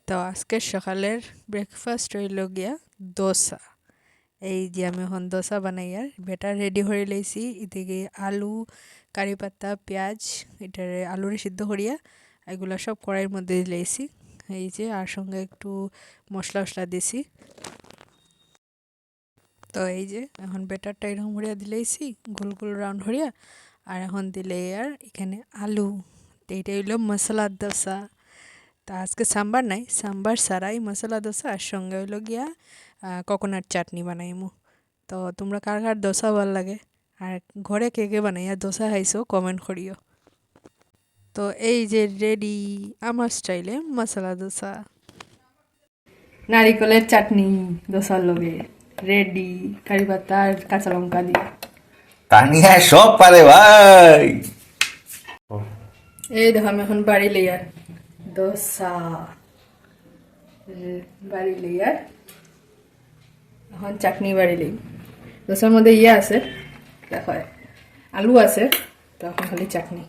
তো আজকে সকালের ব্রেকফাস্ট হইল গিয়া দোসা। এই যে আমি এখন দোসা বানাই আর বেটার রেডি হয়ে লইছি। এদিকে আলু, কারি পাতা, পেঁয়াজ এটারে আলুরে সিদ্ধ করিয়া এগুলা সব কড়াইয়ের মধ্যে দিয়েছি। এই যে আর সঙ্গে একটু মশলা টশলা দিছি। তো এই যে এখন বেটারটা এরকম করিয়া দিলেইছি গোল গোল রাউন্ড করিয়া। আর এখন দিলে আর এখানে আলু, তো এইটা হইলো মশলার দোসা। তা আজকে সাম্বার নাই, সাম্বার ছাড়াই মশলা দোসা আর সঙ্গে হইলো গিয়া কোকোনাট চাটনি বানাইমু। তো তোমরা কার কার দোসা ভাল লাগে আর ঘরে কে কে বানাইয়া দোসা খাইছো কমেন্ট করিও। তো এই যে রেডি আমার স্টাইলে মশলা দোসা, নারিকলের চাটনি দোসার লগে রেডি, কারি পাতা আর কাঁচা লঙ্কা দিয়ে। তানিয়া সব পারে ভাই। এই দেখো আমি এখন বাড়ি লেয়ার দোসা বাড়ি লেয়ার, এখন চাটনি বাড়ি লই। দোসার মধ্যে ইয়ে আছে দেখো, আলু আছে, তো এখন খালি চাটনি।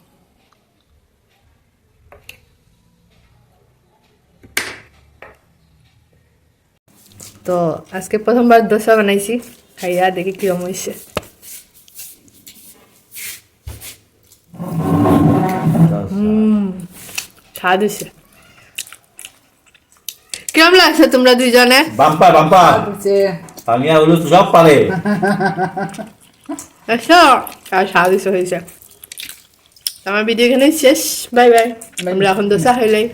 তো আজকে প্রথমবার দোসা বানাইছি, খাইয়া দেখি কিরম হয়েছে। স্বাদ হয়েছে। কিরম লাগছে তোমরা দুইজনে? Bumper bumper. তানিয়া হলো সব পারে। আচ্ছা, আর স্বাদ হয়েছে। আমার ভিডিও এখানে শেষ। Bye bye. আমরা এখন দোসা খাইলাই।